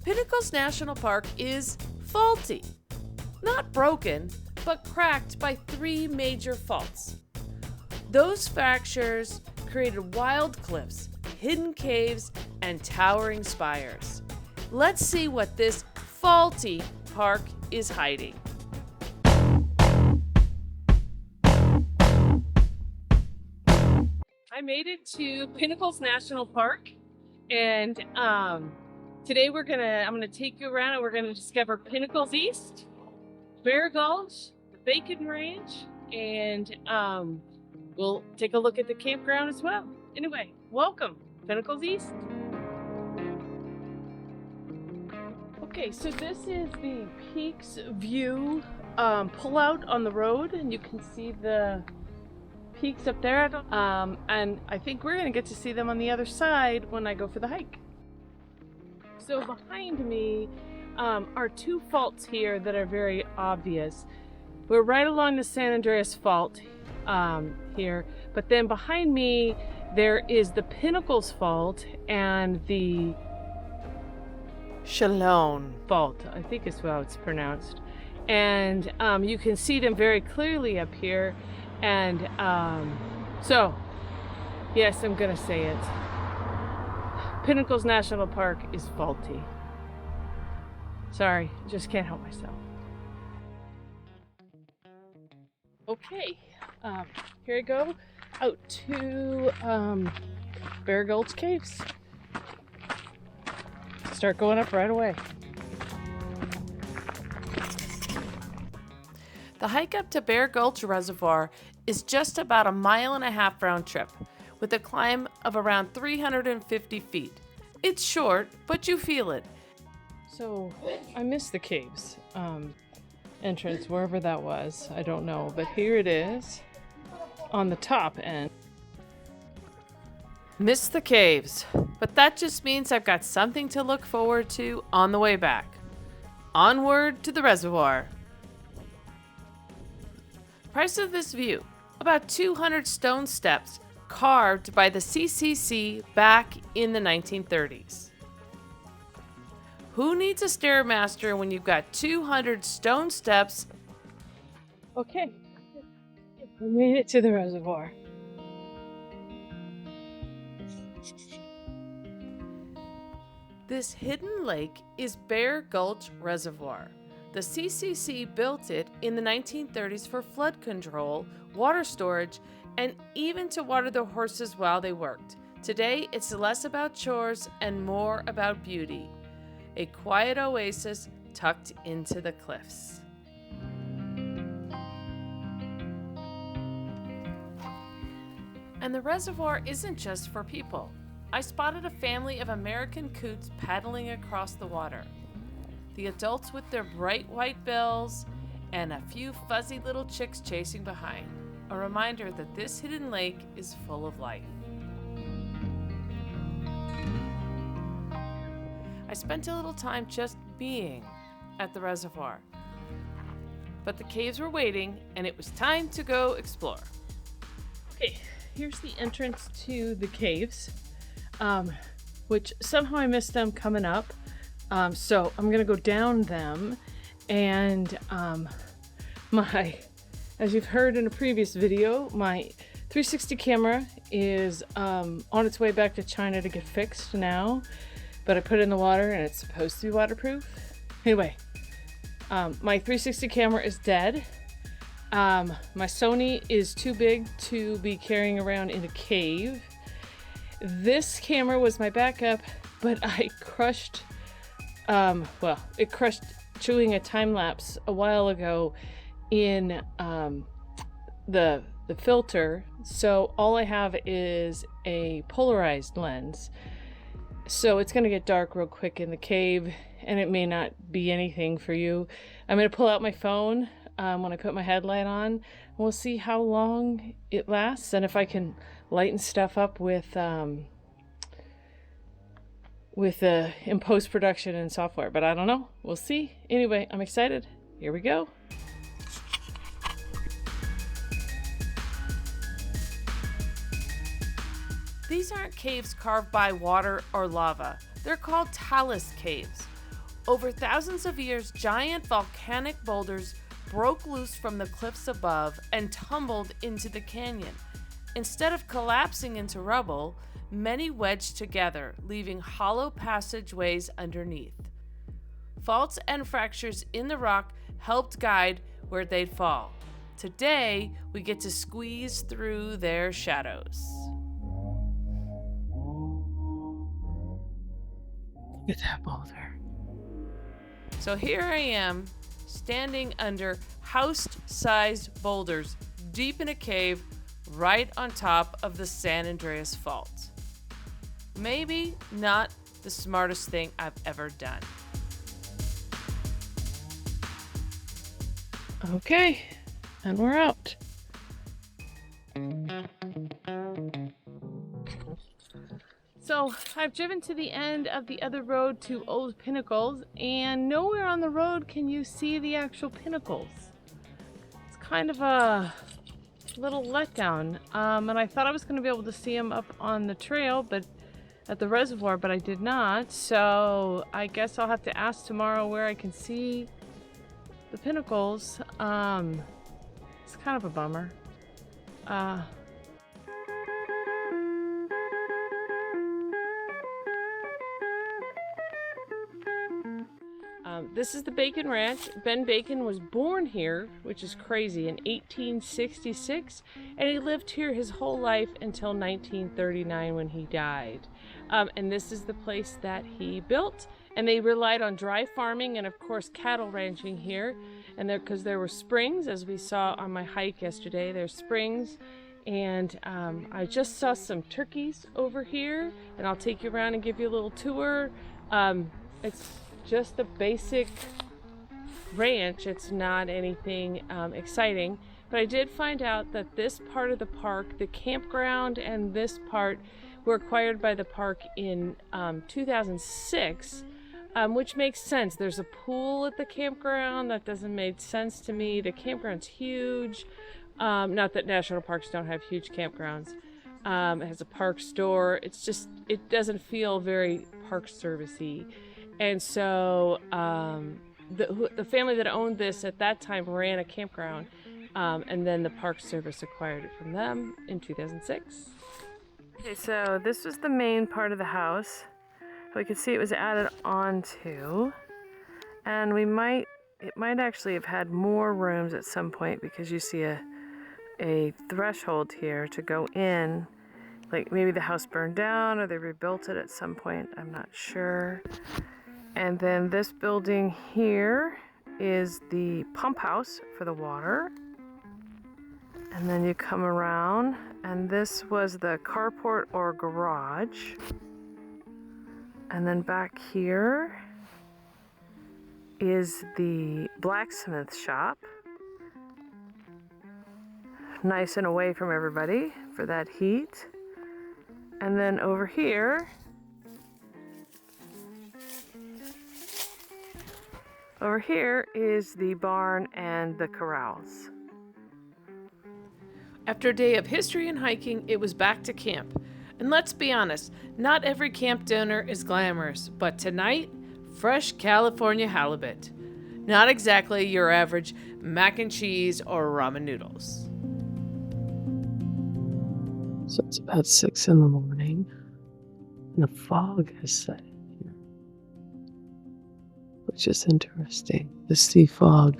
Pinnacles National Park is faulty. Not broken, but cracked by 3 major faults. Those fractures created wild cliffs, hidden caves, and towering spires. Let's see what this faulty park is hiding. I made it to Pinnacles National Park, and today I'm gonna take you around and we're gonna discover Pinnacles East, Bear Gulch, the Bacon Range, and we'll take a look at the campground as well. Anyway, welcome, Pinnacles East. Okay, so this is the Peaks View pullout on the road, and you can see the peaks up there. And I think we're gonna get to see them on the other side when I go for the hike. So behind me are 2 faults here that are very obvious. We're right along the San Andreas fault here, but then behind me there is the Pinnacles fault and the Chalone fault, I think is how it's pronounced. And you can see them very clearly up here. And so, yes, I'm gonna say it. Pinnacles National Park is faulty. Sorry, just can't help myself. Okay, here I go out to Bear Gulch Caves. Start going up right away. The hike up to Bear Gulch Reservoir is just about 1.5 miles round trip, with a climb of around 350 feet. It's short, but you feel it. So I missed the caves entrance, wherever that was, I don't know, but here it is on the top end. Missed the caves, but that just means I've got something to look forward to on the way back. Onward to the reservoir. Price of this view, about 200 stone steps carved by the CCC back in the 1930s. Who needs a Stairmaster when you've got 200 stone steps? Okay, we made it to the reservoir. This hidden lake is Bear Gulch Reservoir. The CCC built it in the 1930s for flood control, water storage, and even to water the horses while they worked. Today, it's less about chores and more about beauty. A quiet oasis tucked into the cliffs. And the reservoir isn't just for people. I spotted a family of American coots paddling across the water. The adults with their bright white bills and a few fuzzy little chicks chasing behind. A reminder that this hidden lake is full of life. I spent a little time just being at the reservoir. But the caves were waiting and it was time to go explore. Okay, here's the entrance to the caves, which somehow I missed them coming up. So I'm gonna go down them, and as you've heard in a previous video, my 360 camera is on its way back to China to get fixed now, but I put it in the water and it's supposed to be waterproof. Anyway, my 360 camera is dead. My Sony is too big to be carrying around in a cave. This camera was my backup, but I crushed it crushed chewing a time lapse a while ago in the filter, so all I have is a polarized lens. So it's gonna get dark real quick in the cave, and it may not be anything for you. I'm gonna pull out my phone when I put my headlight on, and we'll see how long it lasts, and if I can lighten stuff up with in post-production and software, but I don't know. We'll see. Anyway, I'm excited. Here we go. These aren't caves carved by water or lava. They're called talus caves. Over thousands of years, giant volcanic boulders broke loose from the cliffs above and tumbled into the canyon. Instead of collapsing into rubble, many wedged together, leaving hollow passageways underneath. Faults and fractures in the rock helped guide where they'd fall. Today, we get to squeeze through their shadows. Look at that boulder. So here I am, standing under house-sized boulders deep in a cave right on top of the San Andreas fault. Maybe not the smartest thing I've ever done. Okay, and we're out. So I've driven to the end of the other road to Old Pinnacles, and nowhere on the road can you see the actual pinnacles. It's kind of a little letdown. And I thought I was going to be able to see them up on the trail, but at the reservoir, but I did not. So I guess I'll have to ask tomorrow where I can see the pinnacles. It's kind of a bummer. This is the Bacon Ranch. Ben Bacon was born here, which is crazy, in 1866, and he lived here his whole life until 1939 when he died. And this is the place that he built, and they relied on dry farming and, of course, cattle ranching here. And because there were springs, as we saw on my hike yesterday, there's springs. And I just saw some turkeys over here, and I'll take you around and give you a little tour. It's just a basic ranch. It's not anything exciting, but I did find out that this part of the park, the campground and this part, were acquired by the park in 2006, which makes sense. There's a pool at the campground. That doesn't make sense to me. The campground's huge. Not that national parks don't have huge campgrounds. It has a park store. It's just, it doesn't feel very park servicey. And so the family that owned this at that time ran a campground, and then the Park Service acquired it from them in 2006. Okay, so this was the main part of the house. We could see it was added onto, and it might actually have had more rooms at some point, because you see a threshold here to go in. Like maybe the house burned down or they rebuilt it at some point, I'm not sure. And then this building here is the pump house for the water. And then you come around, and this was the carport or garage. And then back here is the blacksmith shop. Nice and away from everybody for that heat. And then over here, is the barn and the corrals. After a day of history and hiking, it was back to camp. And let's be honest, not every camp dinner is glamorous, but tonight, fresh California halibut. Not exactly your average mac and cheese or ramen noodles. So it's about 6 in the morning, and the fog has set in here, which is interesting, the sea fog.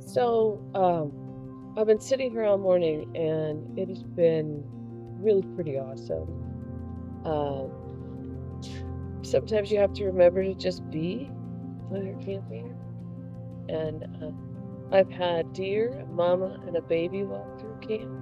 So, I've been sitting here all morning, and it has been really pretty awesome. Sometimes you have to remember to just be when you're camping. And I've had deer, a mama, and a baby walk through camp.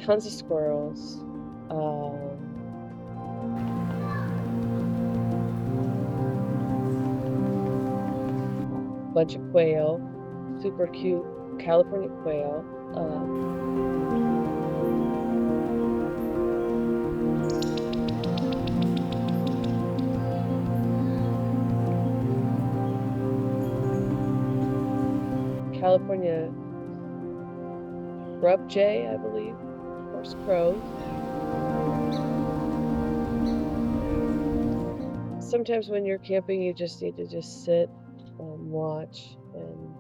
Tons of squirrels. Bunch of quail, super cute California quail. California grub jay, I believe. first crows. Sometimes when you're camping, you just need to just sit and watch and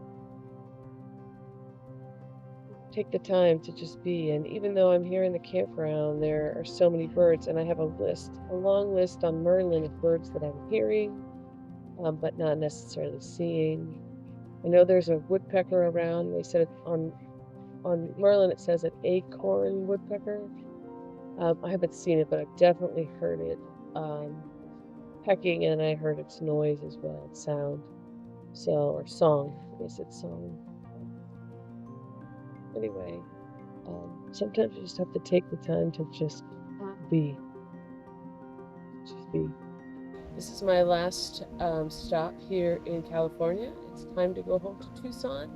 take the time to just be. And even though I'm here in the campground, there are so many birds, and I have a long list on Merlin of birds that I'm hearing, but not necessarily seeing. I know there's a woodpecker around. They said on Merlin it says an acorn woodpecker. I haven't seen it, but I've definitely heard it pecking, and I heard its noise as well, its sound. So, or song. I guess it's song. Anyway, sometimes you just have to take the time to just be. Just be. This is my last stop here in California. It's time to go home to Tucson.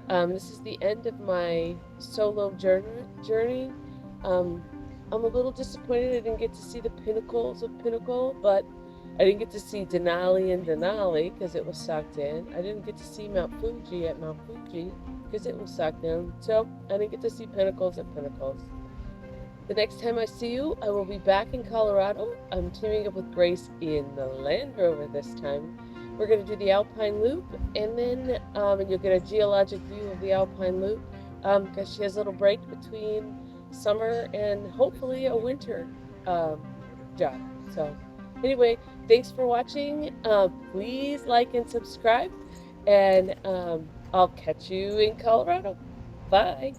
This is the end of my solo journey. I'm a little disappointed I didn't get to see the pinnacles of Pinnacle, but I didn't get to see Denali and Denali because it was sucked in. I didn't get to see Mount Fuji at Mount Fuji because it was sucked in. So I didn't get to see Pinnacles at Pinnacles. The next time I see you, I will be back in Colorado. I'm teaming up with Grace in the Land Rover this time. We're going to do the Alpine Loop, and then and you'll get a geologic view of the Alpine Loop because she has a little break between summer and hopefully a winter job. So anyway, thanks for watching. Please like and subscribe, and I'll catch you in Colorado. Bye.